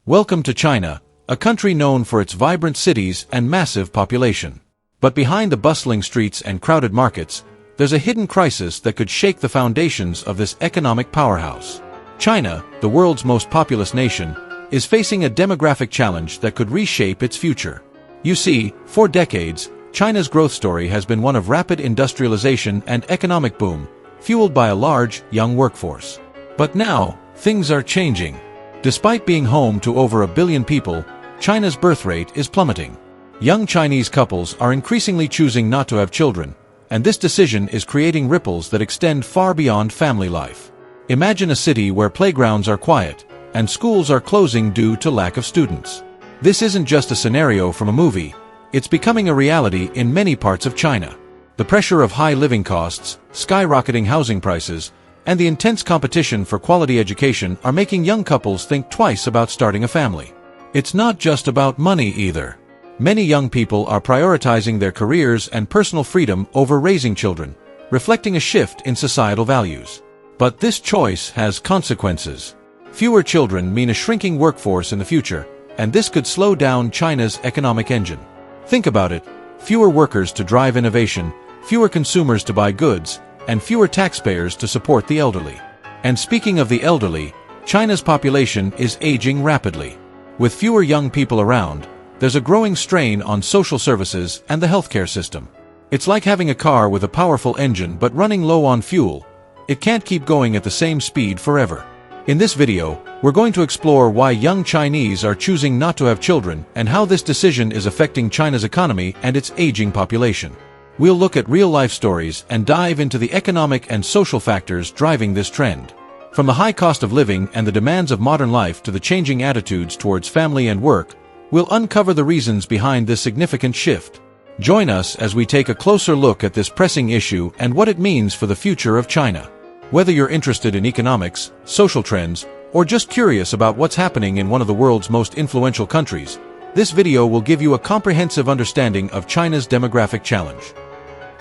Welcome to China, a country known for its vibrant cities and massive population. But behind the bustling streets and crowded markets, there's a hidden crisis that could shake the foundations of this economic powerhouse. China, the world's most populous nation, is facing a demographic challenge that could reshape its future. You see, for decades, China's growth story has been one of rapid industrialization and economic boom, fueled by a large, young workforce. But now, things are changing. Despite being home to over 1 billion people, China's birth rate is plummeting. Young Chinese couples are increasingly choosing not to have children, and this decision is creating ripples that extend far beyond family life. Imagine a city where playgrounds are quiet, and schools are closing due to lack of students. This isn't just a scenario from a movie, it's becoming a reality in many parts of China. The pressure of high living costs, skyrocketing housing prices, and the intense competition for quality education are making young couples think twice about starting a family. It's not just about money either. Many young people are prioritizing their careers and personal freedom over raising children, reflecting a shift in societal values. But this choice has consequences. Fewer children mean a shrinking workforce in the future, and this could slow down China's economic engine. Think about it: fewer workers to drive innovation, fewer consumers to buy goods, and fewer taxpayers to support the elderly. And speaking of the elderly, China's population is aging rapidly. With fewer young people around, there's a growing strain on social services and the healthcare system. It's like having a car with a powerful engine but running low on fuel. It can't keep going at the same speed forever. In this video, we're going to explore why young Chinese are choosing not to have children and how this decision is affecting China's economy and its aging population. We'll look at real-life stories and dive into the economic and social factors driving this trend. From the high cost of living and the demands of modern life to the changing attitudes towards family and work, we'll uncover the reasons behind this significant shift. Join us as we take a closer look at this pressing issue and what it means for the future of China. Whether you're interested in economics, social trends, or just curious about what's happening in one of the world's most influential countries, this video will give you a comprehensive understanding of China's demographic challenge.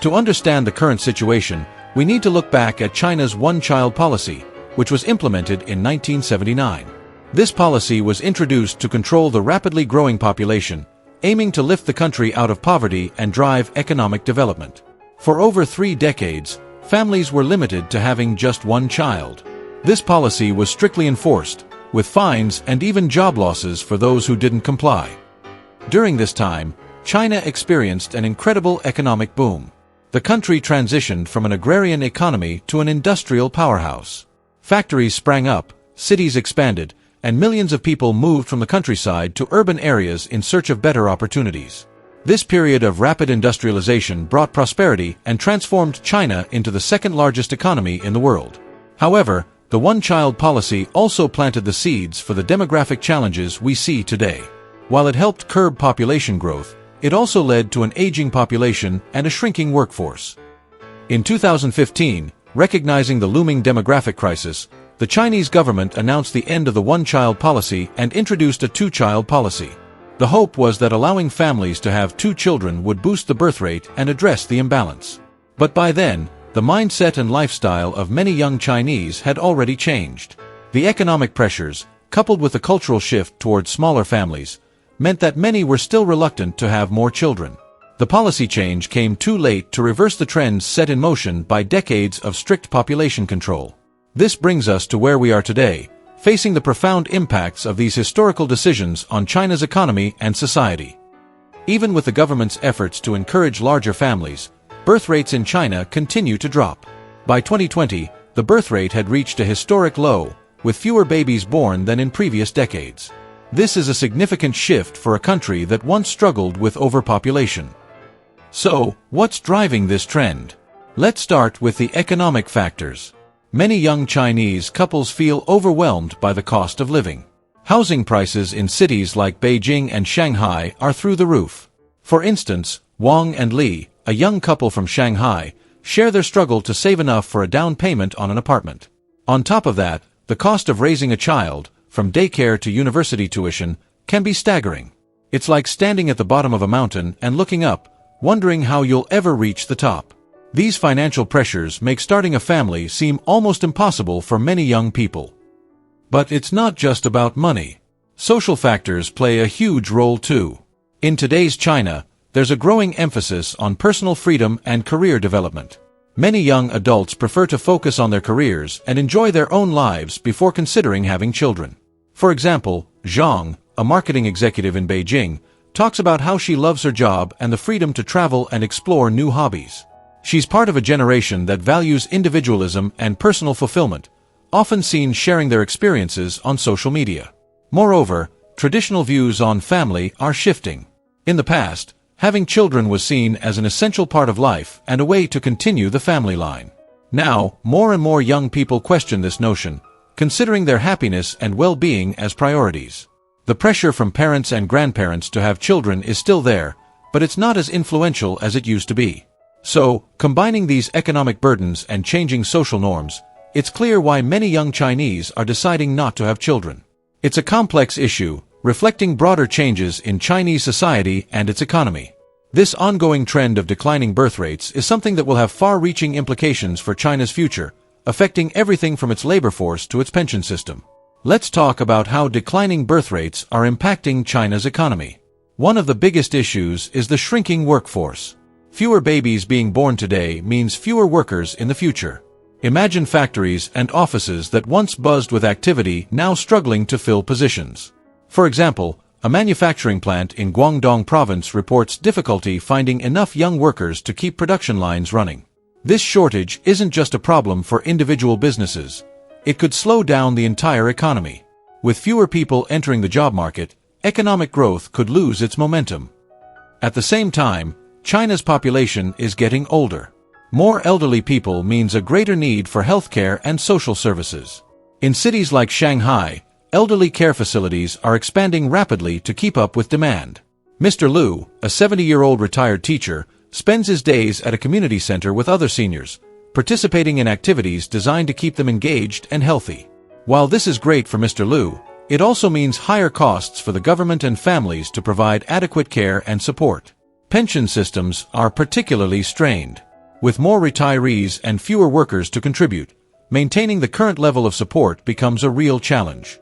To understand the current situation, we need to look back at China's one-child policy, which was implemented in 1979. This policy was introduced to control the rapidly growing population, aiming to lift the country out of poverty and drive economic development. For over 3 decades, families were limited to having just one child. This policy was strictly enforced, with fines and even job losses for those who didn't comply. During this time, China experienced an incredible economic boom. The country transitioned from an agrarian economy to an industrial powerhouse. Factories sprang up, cities expanded, and millions of people moved from the countryside to urban areas in search of better opportunities. This period of rapid industrialization brought prosperity and transformed China into the second-largest economy in the world. However, the one-child policy also planted the seeds for the demographic challenges we see today. While it helped curb population growth, it also led to an aging population and a shrinking workforce. In 2015, recognizing the looming demographic crisis, the Chinese government announced the end of the one-child policy and introduced a two-child policy. The hope was that allowing families to have 2 children would boost the birth rate and address the imbalance. But by then, the mindset and lifestyle of many young Chinese had already changed. The economic pressures, coupled with the cultural shift towards smaller families, meant that many were still reluctant to have more children. The policy change came too late to reverse the trends set in motion by decades of strict population control. This brings us to where we are today, facing the profound impacts of these historical decisions on China's economy and society. Even with the government's efforts to encourage larger families, birth rates in China continue to drop. By 2020, the birth rate had reached a historic low, with fewer babies born than in previous decades. This is a significant shift for a country that once struggled with overpopulation. So, what's driving this trend? Let's start with the economic factors. Many young Chinese couples feel overwhelmed by the cost of living. Housing prices in cities like Beijing and Shanghai are through the roof. For instance, Wang and Li, a young couple from Shanghai, share their struggle to save enough for a down payment on an apartment. On top of that, the cost of raising a child, from daycare to university tuition, can be staggering. It's like standing at the bottom of a mountain and looking up, wondering how you'll ever reach the top. These financial pressures make starting a family seem almost impossible for many young people. But it's not just about money. Social factors play a huge role too. In today's China, there's a growing emphasis on personal freedom and career development. Many young adults prefer to focus on their careers and enjoy their own lives before considering having children. For example, Zhang, a marketing executive in Beijing, talks about how she loves her job and the freedom to travel and explore new hobbies. She's part of a generation that values individualism and personal fulfillment, often seen sharing their experiences on social media. Moreover, traditional views on family are shifting. In the past, having children was seen as an essential part of life and a way to continue the family line. Now, more and more young people question this notion, considering their happiness and well-being as priorities. The pressure from parents and grandparents to have children is still there, but it's not as influential as it used to be. So, combining these economic burdens and changing social norms, it's clear why many young Chinese are deciding not to have children. It's a complex issue, reflecting broader changes in Chinese society and its economy. This ongoing trend of declining birth rates is something that will have far-reaching implications for China's future, affecting everything from its labor force to its pension system. Let's talk about how declining birth rates are impacting China's economy. One of the biggest issues is the shrinking workforce. Fewer babies being born today means fewer workers in the future. Imagine factories and offices that once buzzed with activity now struggling to fill positions. For example, a manufacturing plant in Guangdong province reports difficulty finding enough young workers to keep production lines running. This shortage isn't just a problem for individual businesses. It could slow down the entire economy. With fewer people entering the job market, economic growth could lose its momentum. At the same time, China's population is getting older. More elderly people means a greater need for healthcare and social services. In cities like Shanghai, elderly care facilities are expanding rapidly to keep up with demand. Mr. Liu, a 70-year-old retired teacher, spends his days at a community center with other seniors, participating in activities designed to keep them engaged and healthy. While this is great for Mr. Liu, it also means higher costs for the government and families to provide adequate care and support. Pension systems are particularly strained. With more retirees and fewer workers to contribute, maintaining the current level of support becomes a real challenge.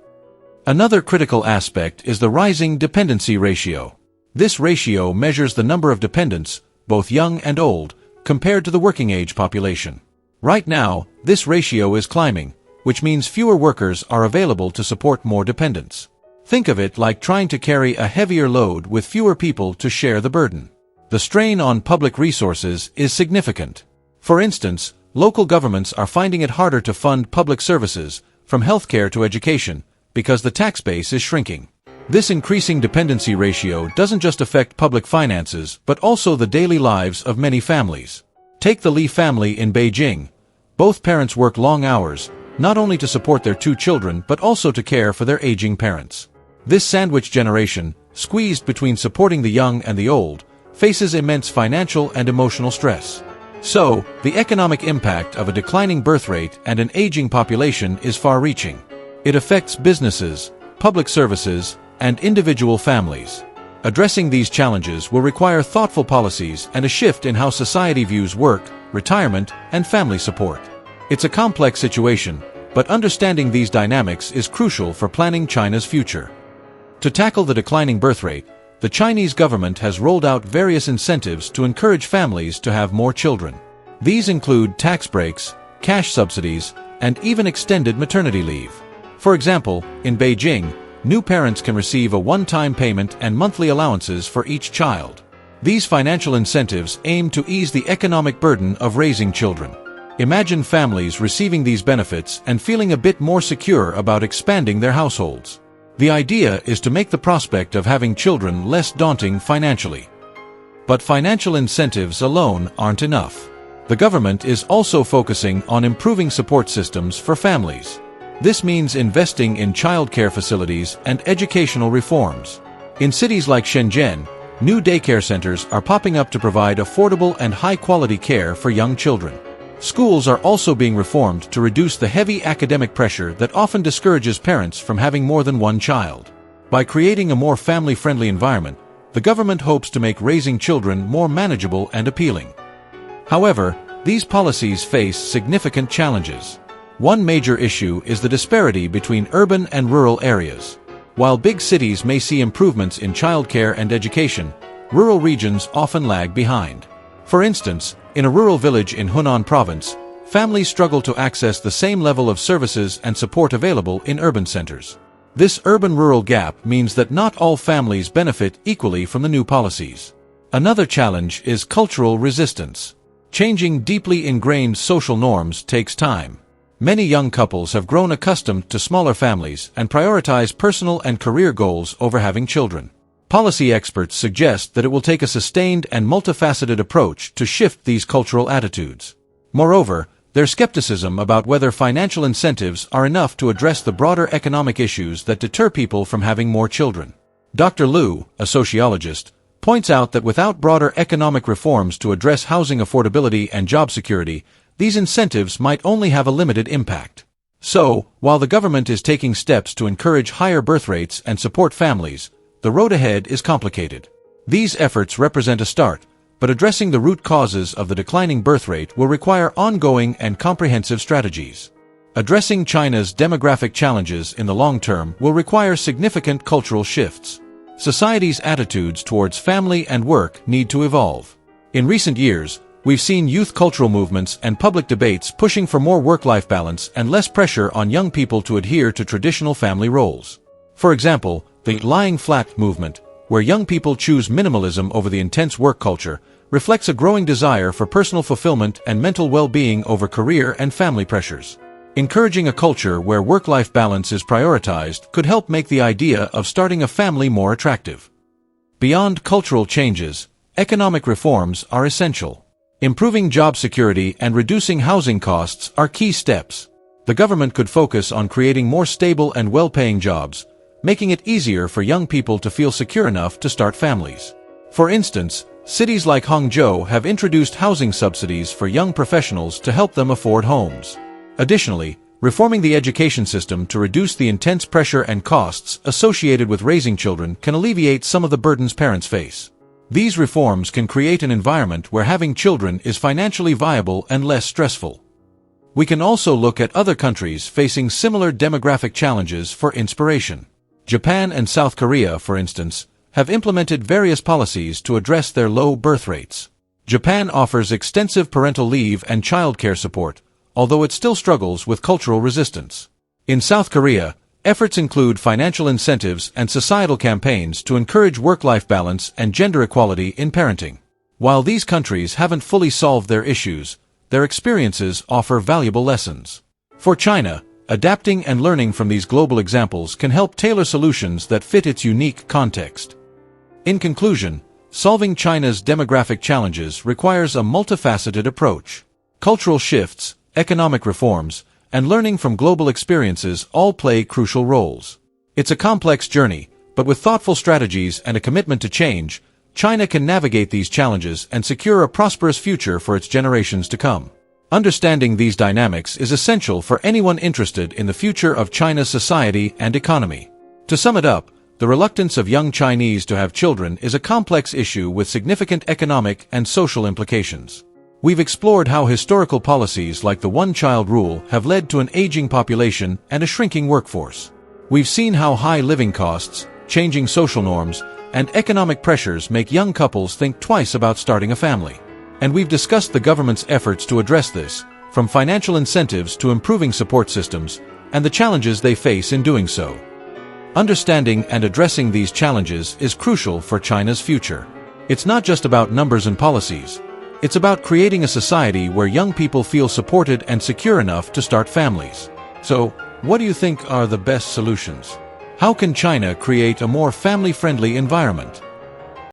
Another critical aspect is the rising dependency ratio. This ratio measures the number of dependents, both young and old, compared to the working-age population. Right now, this ratio is climbing, which means fewer workers are available to support more dependents. Think of it like trying to carry a heavier load with fewer people to share the burden. The strain on public resources is significant. For instance, local governments are finding it harder to fund public services, from healthcare to education, because the tax base is shrinking. This increasing dependency ratio doesn't just affect public finances, but also the daily lives of many families. Take the Li family in Beijing. Both parents work long hours, not only to support their two children but also to care for their aging parents. This sandwich generation, squeezed between supporting the young and the old, faces immense financial and emotional stress. So, the economic impact of a declining birth rate and an aging population is far-reaching. It affects businesses, public services, and individual families. Addressing these challenges will require thoughtful policies and a shift in how society views work, retirement, and family support. It's a complex situation, but understanding these dynamics is crucial for planning China's future. To tackle the declining birth rate, the Chinese government has rolled out various incentives to encourage families to have more children. These include tax breaks, cash subsidies, and even extended maternity leave. For example, in Beijing, new parents can receive a one-time payment and monthly allowances for each child. These financial incentives aim to ease the economic burden of raising children. Imagine families receiving these benefits and feeling a bit more secure about expanding their households. The idea is to make the prospect of having children less daunting financially. But financial incentives alone aren't enough. The government is also focusing on improving support systems for families. This means investing in childcare facilities and educational reforms. In cities like Shenzhen, new daycare centers are popping up to provide affordable and high-quality care for young children. Schools are also being reformed to reduce the heavy academic pressure that often discourages parents from having more than one child. By creating a more family-friendly environment, the government hopes to make raising children more manageable and appealing. However, these policies face significant challenges. One major issue is the disparity between urban and rural areas. While big cities may see improvements in childcare and education, rural regions often lag behind. For instance, in a rural village in Hunan province, families struggle to access the same level of services and support available in urban centers. This urban-rural gap means that not all families benefit equally from the new policies. Another challenge is cultural resistance. Changing deeply ingrained social norms takes time. Many young couples have grown accustomed to smaller families and prioritize personal and career goals over having children. Policy experts suggest that it will take a sustained and multifaceted approach to shift these cultural attitudes. Moreover, there's skepticism about whether financial incentives are enough to address the broader economic issues that deter people from having more children. Dr. Liu, a sociologist, points out that without broader economic reforms to address housing affordability and job security, these incentives might only have a limited impact. So, while the government is taking steps to encourage higher birth rates and support families, the road ahead is complicated. These efforts represent a start, but addressing the root causes of the declining birth rate will require ongoing and comprehensive strategies. Addressing China's demographic challenges in the long term will require significant cultural shifts. Society's attitudes towards family and work need to evolve. In recent years, we've seen youth cultural movements and public debates pushing for more work-life balance and less pressure on young people to adhere to traditional family roles. For example, the lying flat movement, where young people choose minimalism over the intense work culture, reflects a growing desire for personal fulfillment and mental well-being over career and family pressures. Encouraging a culture where work-life balance is prioritized could help make the idea of starting a family more attractive. Beyond cultural changes, economic reforms are essential. Improving job security and reducing housing costs are key steps. The government could focus on creating more stable and well-paying jobs, making it easier for young people to feel secure enough to start families. For instance, cities like Hangzhou have introduced housing subsidies for young professionals to help them afford homes. Additionally, reforming the education system to reduce the intense pressure and costs associated with raising children can alleviate some of the burdens parents face. These reforms can create an environment where having children is financially viable and less stressful. We can also look at other countries facing similar demographic challenges for inspiration. Japan and South Korea, for instance, have implemented various policies to address their low birth rates. Japan offers extensive parental leave and childcare support, although it still struggles with cultural resistance. In South Korea, efforts include financial incentives and societal campaigns to encourage work-life balance and gender equality in parenting. While these countries haven't fully solved their issues, their experiences offer valuable lessons. For China, adapting and learning from these global examples can help tailor solutions that fit its unique context. In conclusion, solving China's demographic challenges requires a multifaceted approach. Cultural shifts, economic reforms, and learning from global experiences all play crucial roles. It's a complex journey, but with thoughtful strategies and a commitment to change, China can navigate these challenges and secure a prosperous future for its generations to come. Understanding these dynamics is essential for anyone interested in the future of China's society and economy. To sum it up, the reluctance of young Chinese to have children is a complex issue with significant economic and social implications. We've explored how historical policies like the one-child rule have led to an aging population and a shrinking workforce. We've seen how high living costs, changing social norms, and economic pressures make young couples think twice about starting a family. And we've discussed the government's efforts to address this, from financial incentives to improving support systems, and the challenges they face in doing so. Understanding and addressing these challenges is crucial for China's future. It's not just about numbers and policies. It's about creating a society where young people feel supported and secure enough to start families. So, what do you think are the best solutions? How can China create a more family-friendly environment?